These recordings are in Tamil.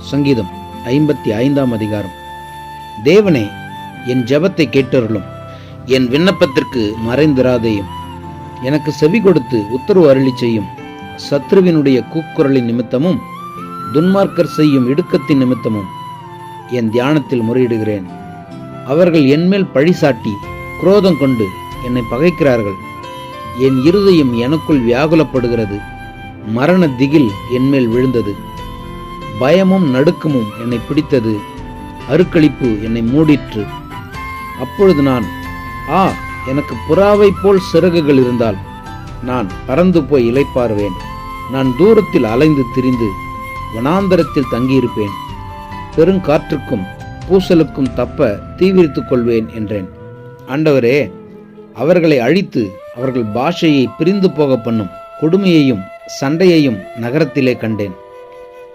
சங்கீதம் 55 அதிகாரம். தேவனே, என் ஜெபத்தை கேட்டருளும், என் விண்ணப்பத்திற்கு மறைந்திராதேயும். எனக்கு செவி கொடுத்து உத்தரவு அருளி செய்யும். சத்ருவினுடைய கூக்குரலின் நிமித்தமும் துன்மார்க்கர் செய்யும் இடுக்கத்தின் நிமித்தமும் என் தியானத்தில் முறையிடுகிறேன். அவர்கள் என்மேல் பழிசாட்டி குரோதம் கொண்டு என்னை பகைக்கிறார்கள். என் இருதயம் எனக்குள் வியாகுலப்படுகிறது. மரண திகில் என்மேல் விழுந்தது. பயமும் நடுக்கமும் என்னை பிடித்தது. அருக்களிப்பு என்னை மூடிற்று. அப்பொழுது நான், எனக்கு புறாவை போல் சிறகுகள் இருந்தால் நான் பறந்து போய் இளைப்பாறுவேன். நான் தூரத்தில் அலைந்து திரிந்து வனாந்தரத்தில் தங்கியிருப்பேன். பெருங்காற்றுக்கும் பூசலுக்கும் தப்ப தீவிரித்துக் கொள்வேன் என்றேன். ஆண்டவரே, அவர்களை அழித்து அவர்கள் பாஷையை பிரிந்து போக பண்ணும் கொடுமையையும் சண்டையையும் நகரத்திலே கண்டேன்.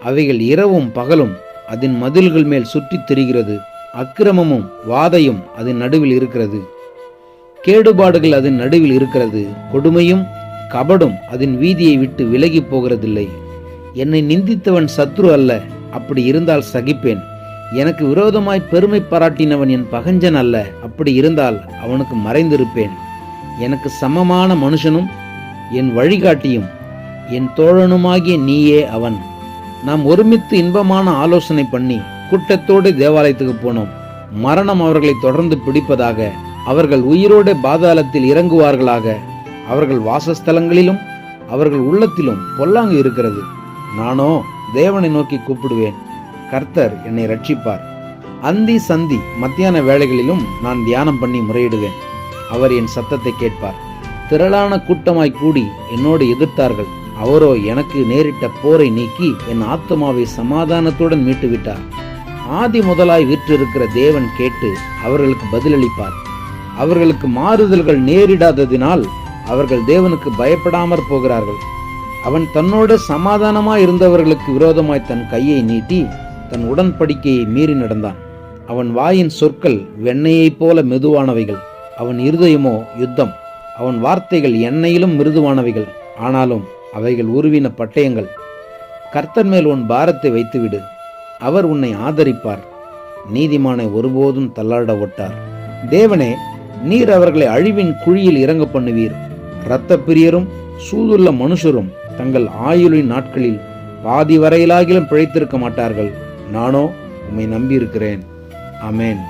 அவைகள் இரவும் பகலும் அதன் மதில்கள் மேல் சுற்றித் திரிகிறது. அக்கிரமமும் வாதையும் அதன் நடுவில் இருக்கிறது. கேடுபாடுகள் அதன் நடுவில் இருக்கிறது. கொடுமையும் கபடும் அதன் வீதியை விட்டு விலகி போகிறதில்லை. என்னை நிந்தித்தவன் சத்ரு அல்ல, அப்படி இருந்தால் சகிப்பேன். எனக்கு விரோதமாய் பெருமை பாராட்டினவன் என் பகஞ்சன் அல்ல, அப்படி இருந்தால் அவனுக்கு மறைந்திருப்பேன். எனக்கு சமமான மனுஷனும் என் வழிகாட்டியும் என் தோழனுமாகிய நீயே அவன். நாம் ஒருமித்து இன்பமான ஆலோசனை பண்ணி கூட்டத்தோடு தேவாலயத்துக்கு போனோம். மரணம் அவர்களை தொடர்ந்து பிடிப்பதாக. அவர்கள் உயிரோடு பாதாளத்தில் இறங்குவார்களாக. அவர்கள் வாசஸ்தலங்களிலும் அவர்கள் உள்ளத்திலும் பொல்லாங்கு இருக்கிறது. நானோ தேவனை நோக்கி கூப்பிடுவேன். கர்த்தர் என்னை ரட்சிப்பார். அந்தி சந்தி மத்தியான வேளைகளிலும் நான் தியானம் பண்ணி முறையிடுவேன். அவர் என் சத்தத்தை கேட்பார். திரளான கூட்டமாய் கூடி என்னோடு எதிர்த்தார்கள். அவரோ எனக்கு நேரிட்ட போரை நீக்கி என் ஆத்துமாவை சமாதானத்துடன் மீட்டுவிட்டார். ஆதி முதலாய் வீற்றிருக்கிற தேவன் கேட்டு அவர்களுக்கு பதிலளிப்பார். அவர்களுக்கு மாறுதல்கள் நேரிடாததினால் அவர்கள் தேவனுக்கு பயப்படாமற் போகிறார்கள். அவன் தன்னோடு சமாதானமாய் இருந்தவர்களுக்கு விரோதமாய் தன் கையை நீட்டி தன் உடன்படிக்கையை மீறி நடந்தான். அவன் வாயின் சொற்கள் வெண்ணெயைப் போல மெதுவானவைகள். அவன் இருதயமோ யுத்தம். அவன் வார்த்தைகள் எண்ணெயிலும் மிருதுவானவைகள். ஆனாலும் அவைகள் உருவின பட்டயங்கள். கர்த்தர் மேல் உன் பாரத்தை வைத்துவிடு, அவர் உன்னை ஆதரிப்பார். நீதிமானை ஒருபோதும் தள்ளாட ஒட்டார். தேவனே, நீர் அவர்களை அழிவின் குழியில் இறங்க பண்ணுவீர். இரத்த பிரியரும் சூதுள்ள மனுஷரும் தங்கள் ஆயுளின் நாட்களில் பாதி வரையிலாகிலும் பிழைத்திருக்க மாட்டார்கள். நானோ உம்மை நம்பியிருக்கிறேன். ஆமென்.